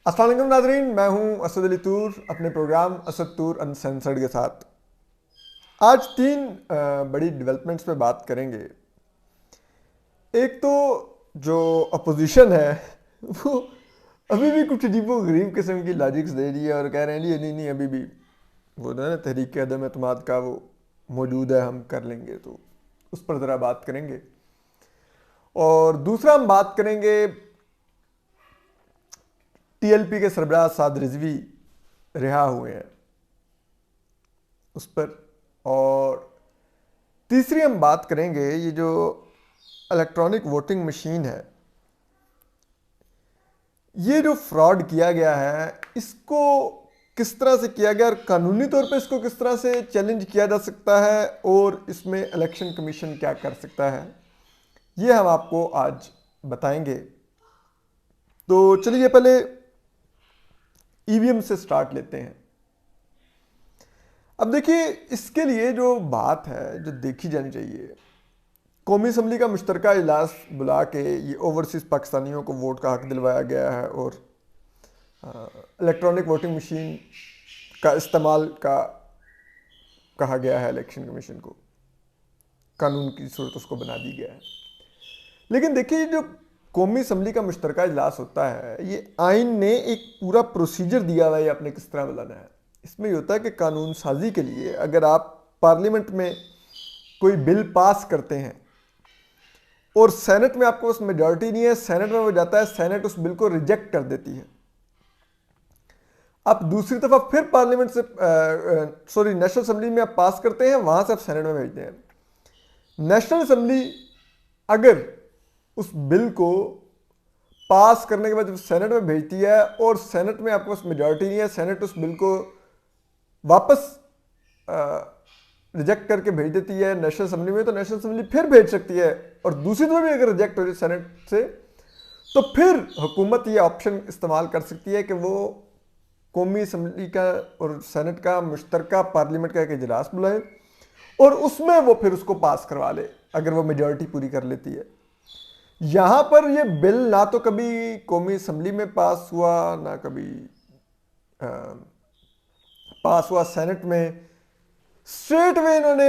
अस्सलाम वालेकुम नाज़रीन, मैं हूं असद अली तूर अपने प्रोग्राम असद तूर अनसेंसर्ड के साथ। आज तीन बड़ी डेवलपमेंट्स पे बात करेंगे। एक तो जो अपोजिशन है वो अभी भी कुछ अजीबो गरीब किस्म की लॉजिक्स दे रही है और कह रहे हैं जी नहीं नहीं अभी भी वो ना तहरीक अदम एतमाद का वो मौजूद है, हम कर लेंगे। तो उस पर ज़रा बात करेंगे। और दूसरा हम बात करेंगे टीएलपी के सरबराह साद रिजवी रिहा हुए हैं उस पर। और तीसरी हम बात करेंगे ये जो इलेक्ट्रॉनिक वोटिंग मशीन है, ये जो फ्रॉड किया गया है इसको किस तरह से किया गया और कानूनी तौर पे इसको किस तरह से चैलेंज किया जा सकता है और इसमें इलेक्शन कमीशन क्या कर सकता है, ये हम आपको आज बताएंगे। तो चलिए पहले ईवीएम से स्टार्ट लेते हैं। अब देखिए, इसके लिए जो बात है जो देखी जानी चाहिए, कौमी असम्बली का मुश्तरका इजलास बुला के ये ओवरसीज़ पाकिस्तानियों को वोट का हक दिलवाया गया है और इलेक्ट्रॉनिक वोटिंग मशीन का इस्तेमाल का कहा गया है। इलेक्शन कमीशन को कानून की सूरत उसको बना दी गया है। लेकिन देखिए, जो कौमी असम्बली का मुश्तरका इजलास होता है, ये आइन ने एक पूरा प्रोसीजर दिया हुआ है आपने किस तरह बुलाना है। इसमें ये होता है कि कानून साजी के लिए अगर आप पार्लियामेंट में कोई बिल पास करते हैं और सेनेट में आपको उस मेजॉरिटी नहीं है, सेनेट में वो जाता है, सेनेट उस बिल को रिजेक्ट कर देती है, आप दूसरी दफा फिर पार्लियामेंट से नेशनल असम्बली में आप पास करते हैं, वहां से आप सेनेट में भेजते हैं। नेशनल असम्बली अगर उस बिल को पास करने के बाद जब सेनेट में भेजती है और सेनेट में आपके पास मेजॉरिटी नहीं है, सेनेट उस बिल को वापस रिजेक्ट करके भेज देती है नेशनल असम्बली में, तो नेशनल असम्बली फिर भेज सकती है और दूसरी दफा भी अगर रिजेक्ट हो जाए सेनेट से, तो फिर हुकूमत ये ऑप्शन इस्तेमाल कर सकती है कि वो कौमी असम्बली का और सेनेट का मुश्तरका पार्लियामेंट का एक इजलास बुलाए और उसमें वो फिर उसको पास करवा ले अगर वो मेजॉरिटी पूरी कर लेती है। यहां पर ये बिल ना तो कभी कौमी असम्बली में पास हुआ, ना कभी पास हुआ सेनेट में, स्ट्रेट वे इन्होंने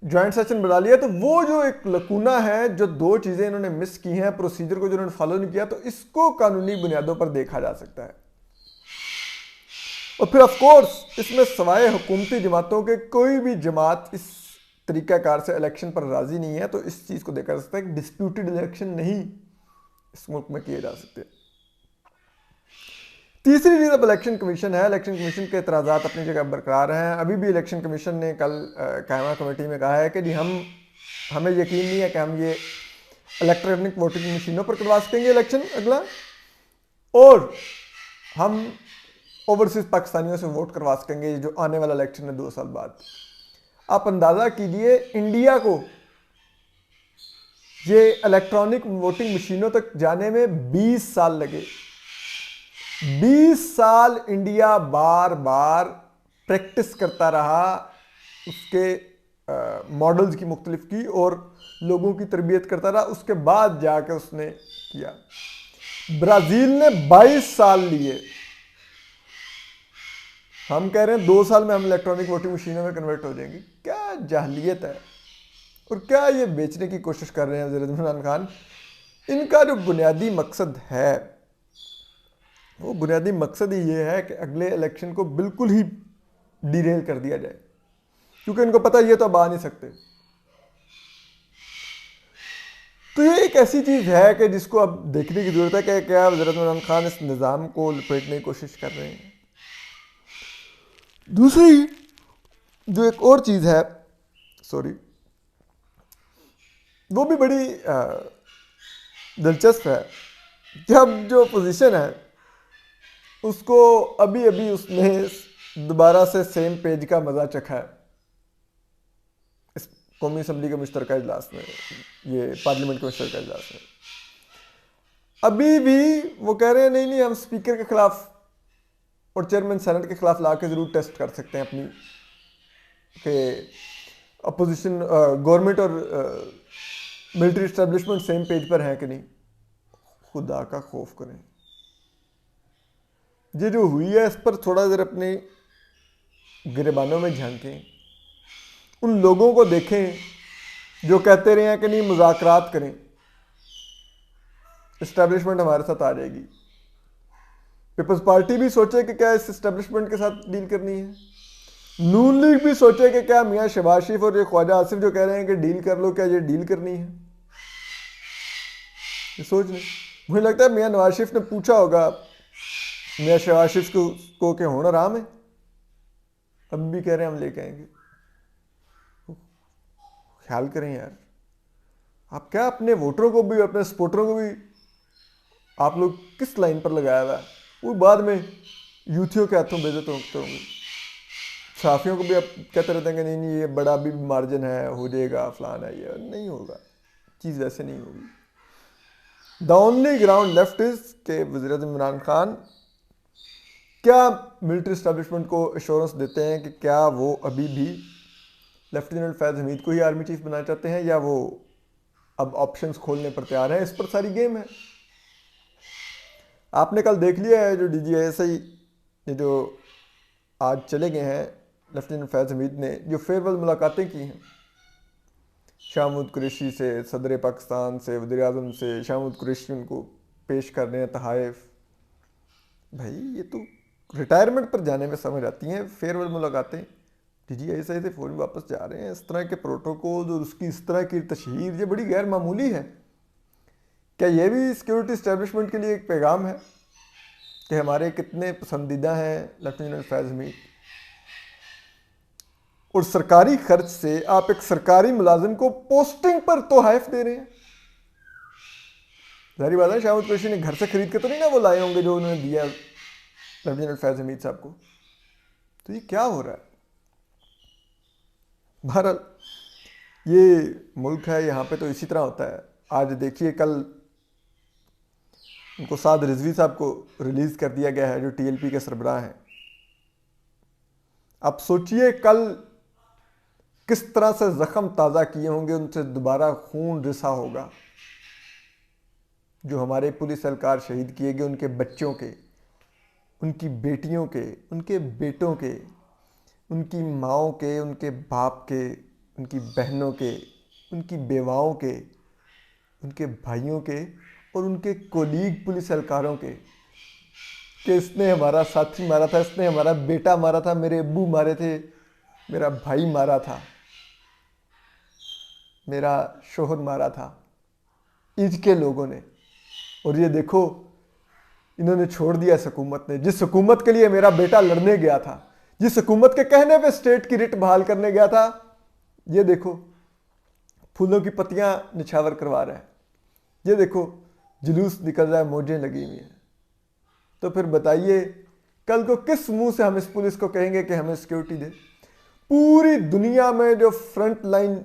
ज्वाइंट सेशन बुला लिया। तो वो जो एक लकूना है, जो दो चीजें इन्होंने मिस की हैं, प्रोसीजर को जो इन्होंने फॉलो नहीं किया, तो इसको कानूनी बुनियादों पर देखा जा सकता है। और फिर ऑफ कोर्स इसमें सवाए हुकूमती जमातों के कोई भी जमात इस तरीकाकार से इलेक्शन पर राजी नहीं है, तो इस चीज को देखा जा सकता है कि डिस्प्यूटेड इलेक्शन नहीं इस मुल्क में किए जा सकते। तीसरी चीज अब इलेक्शन कमीशन है। इलेक्शन कमीशन के एतराज़ात अपनी जगह बरकरार हैं। अभी भी इलेक्शन कमीशन ने कल कायमा कमेटी में कहा है कि जी हमें यकीन नहीं है कि हम ये इलेक्ट्रॉनिक वोटिंग मशीनों पर करवा सकेंगे इलेक्शन अगला, और हम ओवरसीज पाकिस्तानियों से वोट करवा सकेंगे जो आने वाला इलेक्शन है 2 साल बाद। आप अंदाजा कीजिए, इंडिया को ये इलेक्ट्रॉनिक वोटिंग मशीनों तक जाने में 20 साल लगे। 20 साल इंडिया बार बार प्रैक्टिस करता रहा उसके मॉडल्स की मुख्तलिफ की और लोगों की तरबियत करता रहा, उसके बाद जाकर उसने किया। ब्राजील ने 22 साल लिए। हम कह रहे हैं 2 साल में हम इलेक्ट्रॉनिक वोटिंग मशीनों में कन्वर्ट हो जाएंगे। क्या जाहलियत है और क्या ये बेचने की कोशिश कर रहे हैं वज़ीर आज़म इमरान खान। इनका जो बुनियादी मकसद है, वो बुनियादी मकसद ही ये है कि अगले इलेक्शन को बिल्कुल ही डिरेल कर दिया जाए, क्योंकि इनको पता ये तो अब आ नहीं सकते। तो ये एक ऐसी चीज है कि जिसको अब देखने की जरूरत है कि क्या वज़ीर आज़म इमरान खान इस निज़ाम को लपेटने की कोशिश कर रहे हैं। दूसरी जो एक और चीज है, वो भी बड़ी दिलचस्प है। जब जो पोजीशन है उसको अभी अभी उसने दोबारा से सेम पेज का मजा चखा है इस कौमी असम्बली के मुश्तरका इजलास में, ये पार्लियामेंट के मुश्तरका इजलास में। अभी भी वो कह रहे हैं नहीं हम स्पीकर के खिलाफ और चेयरमैन सेनेट के खिलाफ ला के जरूर टेस्ट कर सकते हैं अपनी के अपोजिशन गवर्नमेंट और मिलिट्री एस्टेब्लिशमेंट सेम पेज पर है कि नहीं। खुदा का खौफ करें। ये जो हुई है इस पर थोड़ा देर अपने गिरेबानों में झांकें, उन लोगों को देखें जो कहते रहे हैं कि नहीं मुज़ाकरात करें, इस्टेब्लिशमेंट हमारे साथ आ जाएगी। पीपल्स पार्टी भी सोचे कि क्या इस इस्टेब्लिशमेंट के साथ डील करनी है, नून लीग भी सोचे कि क्या मियाँ शहबाज शरीफ और ये ख्वाजा आसिफ जो कह रहे हैं कि डील कर लो, क्या ये डील करनी है, ये सोच लें। मुझे लगता है मियाँ नवाज शरीफ ने पूछा होगा मियाँ शहबाज शरीफ को कि होना आराम है, अब भी कह रहे हैं हम लेके आएंगे। ख्याल करें यार, आप क्या अपने वोटरों को भी अपने सपोर्टरों को भी आप लोग किस लाइन पर लगाया हुआ है, वो बाद में यूथियों के हाथों बेइज्जत होंगे। सहाफियों को भी आप कहते रहते हैं कि नहीं नहीं ये बड़ा भी मार्जिन है, हो जाएगा फलाना, ये नहीं होगा, चीज़ वैसे नहीं होगी। The only ground left is के वज़ीर-ए-आज़म इमरान खान क्या मिलिट्री इस्टेब्लिशमेंट को एश्योरेंस देते हैं कि क्या वो अभी भी लेफ्टिनेंट फैज़ हमीद को ही आर्मी चीफ बनाना चाहते हैं, या वो अब ऑप्शंस खोलने पर तैयार हैं। इस पर सारी गेम है। आपने कल देख लिया है जो DGISI ने जो आज चले गए हैं लेफ्टिनेंट फैज़ हमीद ने जो फेयरवेल मुलाकातें की हैं शाह महमूद कुरैशी से, सदर पाकिस्तान से, वज़ीर-ए-आज़म से, शाह महमूद कुरैशी उनको पेश कर रहे हैं तहाइफ। भाई ये तो रिटायरमेंट पर जाने में समझ आती हैं फेयरवेल मुलाकातें। DGISI से फ़ौरन वापस जा रहे हैं, इस तरह के प्रोटोकॉल और उसकी इस तरह की तशहीर ये बड़ी गैर मामूली है। क्या ये भी सिक्योरिटी इस्टेब्लिशमेंट के लिए एक पैगाम है कि हमारे कितने पसंदीदा हैं लेफ्टिनेंट फैज़ हमीद, और सरकारी खर्च से आप एक सरकारी मुलाजिम को पोस्टिंग पर तोहफ़ दे रहे हैं। जाहिर बात है शाह महमूद कुरैशी ने घर से खरीद के तो नहीं ना वो लाए होंगे जो उन्होंने दिया लेफ्टिनेंट फैज़ हमीद साहब को। तो ये क्या हो रहा है? बहरहाल ये मुल्क है, यहाँ पे तो इसी तरह होता है। आज देखिए कल उनको साद रिजवी साहब को रिलीज़ कर दिया गया है जो TLP के सरबराह हैं। अब सोचिए कल किस तरह से ज़ख्म ताज़ा किए होंगे, उनसे दोबारा खून रिसा होगा। जो हमारे पुलिस एहलकार शहीद किए गए, उनके बच्चों के, उनकी बेटियों के, उनके बेटों के, उनकी माँओं के, उनके बाप के, उनकी बहनों के, उनकी बेवाओं के, उनके भाइयों के और उनके कोलीग पुलिस एहलकारों के कि इसने हमारा साथी मारा था, इसने हमारा बेटा मारा था, मेरे अब्बू मारे थे, मेरा भाई मारा था, मेरा शोहर मारा था, ईद के लोगों ने। और ये देखो इन्होंने छोड़ दिया इस हुकूमत ने, जिस हुकूमत के लिए मेरा बेटा लड़ने गया था, जिस हुकूमत के कहने पे स्टेट की रिट बहाल करने गया था, ये देखो फूलों की पत्तियां निछावर करवा रहा है, ये देखो जुलूस निकल रहा है, मौजें लगी हुई हैं। तो फिर बताइए कल को किस मुंह से हम इस पुलिस को कहेंगे कि हमें सिक्योरिटी दे? पूरी दुनिया में जो फ्रंट लाइन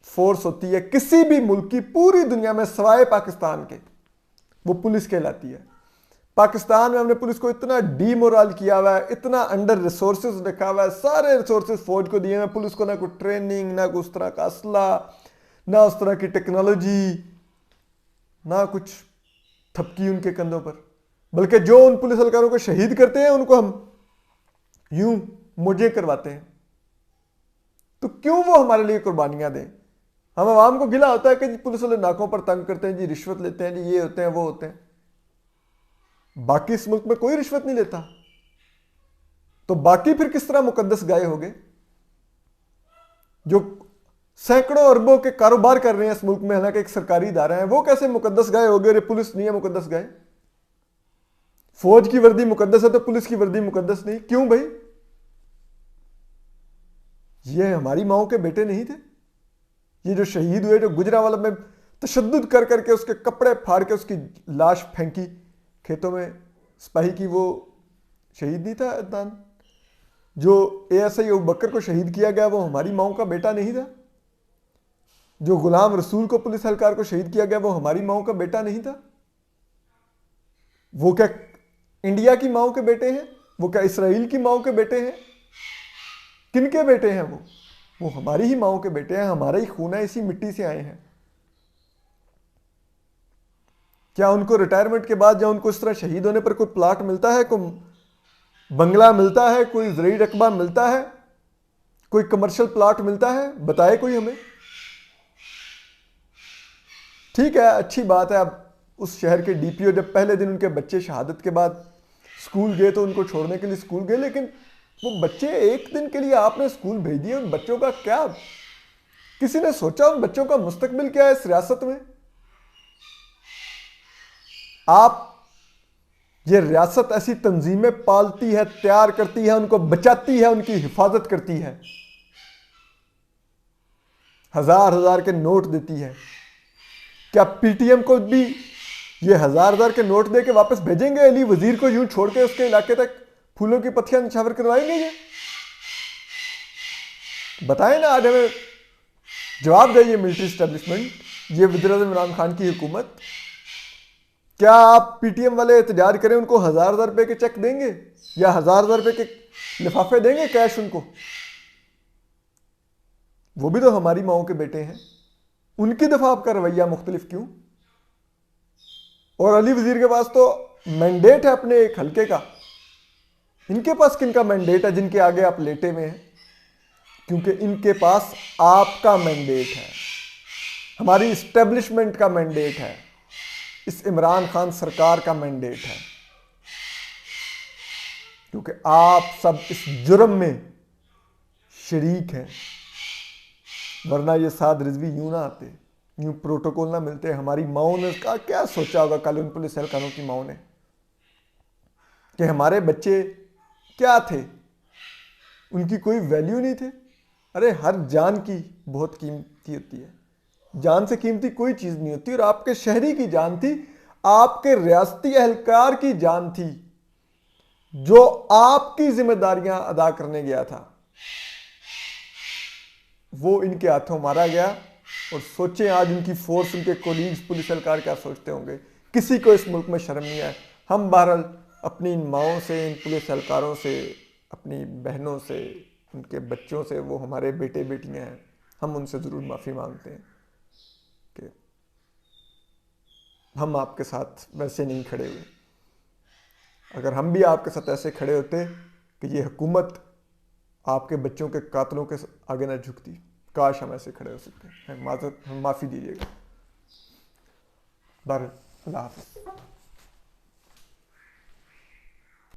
फोर्स होती है किसी भी मुल्क की, पूरी दुनिया में सवाए पाकिस्तान के, वो पुलिस कहलाती है। पाकिस्तान में हमने पुलिस को इतना डीमोरल किया हुआ है, इतना अंडर रिसोर्सेज रखा हुआ है, सारे रिसोर्सेज फौज को दिए हुए, पुलिस को ना कोई ट्रेनिंग, ना कोई उस तरह का असला, ना उस तरह की टेक्नोलॉजी, ना कुछ थपकी उनके कंधों पर। बल्कि जो उन पुलिस एहलकारों को शहीद करते हैं उनको हम यूं मुझे करवाते हैं। तो क्यों वो हमारे लिए कुर्बानियां दें? हम आवाम को गिला होता है कि जी पुलिस वाले नाकों पर तंग करते हैं, जी रिश्वत लेते हैं, जी ये होते हैं वो होते हैं। बाकी इस मुल्क में कोई रिश्वत नहीं लेता, तो बाकी फिर किस तरह मुकद्दस गाय हो गए? जो सैकड़ों अरबों के कारोबार कर रहे हैं इस मुल्क में, हालांकि एक सरकारी इदारा है, वो कैसे मुकद्दस गाय हो गए? अरे पुलिस नहीं है मुकद्दस गाय, फौज की वर्दी मुकद्दस है तो पुलिस की वर्दी मुकद्दस नहीं, क्यों भाई? ये हमारी माओ के बेटे नहीं थे? ये जो शहीद हुए, जो गुजरांवाला में तशद्दुद कर करके उसके कपड़े फाड़ के उसकी लाश फेंकी खेतों में सिपाही की, वो शहीद नहीं था अदनान? जो ASI अबू बकर को शहीद किया गया वो हमारी माओ का बेटा नहीं था? जो गुलाम रसूल को पुलिस एहलकार को शहीद किया गया वो हमारी माओ का बेटा नहीं था? वो क्या इंडिया की माओ के बेटे हैं? वो क्या इसराइल की माओ के बेटे हैं? किनके बेटे हैं वो हमारी ही माओ के बेटे हैं, हमारा ही खून है, इसी मिट्टी से आए हैं। क्या उनको रिटायरमेंट के बाद या उनको इस तरह शहीद होने पर कोई प्लाट मिलता है, कोई बंगला मिलता है, कोई ज़रूरी रकबा मिलता है, कोई कमर्शियल प्लाट मिलता है? बताए कोई हमें। ठीक है, अच्छी बात है। अब उस शहर के डीपीओ जब पहले दिन उनके बच्चे शहादत के बाद स्कूल गए तो उनको छोड़ने के लिए स्कूल गए, लेकिन वो बच्चे एक दिन के लिए आपने स्कूल भेज दिए, उन बच्चों का क्या, किसी ने सोचा उन बच्चों का मुस्तकबिल क्या है इस रियासत में? आप, ये रियासत ऐसी तंजीमें पालती है, तैयार करती है, उनको बचाती है, उनकी हिफाजत करती है, हजार हजार के नोट देती है। क्या पीटीएम को भी ये हजार हजार के नोट दे के वापस भेजेंगे? अली वजीर को यूं छोड़ के उसके इलाके तक फूलों की पत्तियां निछावर करवाएंगे? ये बताएं ना, आज हमें जवाब दे ये मिलिट्री एस्टेब्लिशमेंट, ये वज़ीर-ए-आज़म इमरान खान की हुकूमत। क्या आप पीटीएम वाले एहतजाज करें, उनको हजार हजार रुपए के चेक देंगे या हजार हजार रुपए के लिफाफे देंगे कैश उनको? वो भी तो हमारी माओं के बेटे हैं, उनकी दफा आपका रवैया मुख्तलिफ क्यों? और अली वजीर के पास तो मैंडेट है अपने एक हल्के का, इनके पास किनका मैंडेट है जिनके आगे आप लेटे हुए हैं? क्योंकि इनके पास आपका मैंडेट है, हमारी इस्टेब्लिशमेंट का मैंडेट है, इस इमरान खान सरकार का मैंडेट है, क्योंकि आप सब इस जुर्म में शरीक हैं। वरना ये साद रिजवी यूं ना आते, यूं प्रोटोकॉल ना मिलते। हमारी माओ ने उसका क्या सोचा होगा कल उन पुलिस एहलकारों की माओ ने, कि हमारे बच्चे क्या थे, उनकी कोई वैल्यू नहीं थे? अरे हर जान की बहुत कीमती होती है, जान से कीमती कोई चीज नहीं होती। और आपके शहरी की जान थी, आपके रियासती एहलकार की जान थी, जो आपकी जिम्मेदारियां अदा करने गया था, वो इनके हाथों मारा गया। और सोचें आज उनकी फोर्स, उनके कोलीग्स पुलिस एहलकार क्या सोचते होंगे। किसी को इस मुल्क में शर्म नहीं है। हम बहरहाल अपनी इन माओं से, इन पुलिस एहलकारों से, अपनी बहनों से, उनके बच्चों से, वो हमारे बेटे बेटियां हैं, हम उनसे ज़रूर माफ़ी मांगते हैं कि हम आपके साथ वैसे नहीं खड़े हुए। अगर हम भी आपके साथ ऐसे खड़े होते कि ये हुकूमत आपके बच्चों के कातलों के आगे ना झुकती, काश हम ऐसे खड़े हो सकते हैं। माफ़ी दीजिएगा। अल्लाह हाफ़िज़।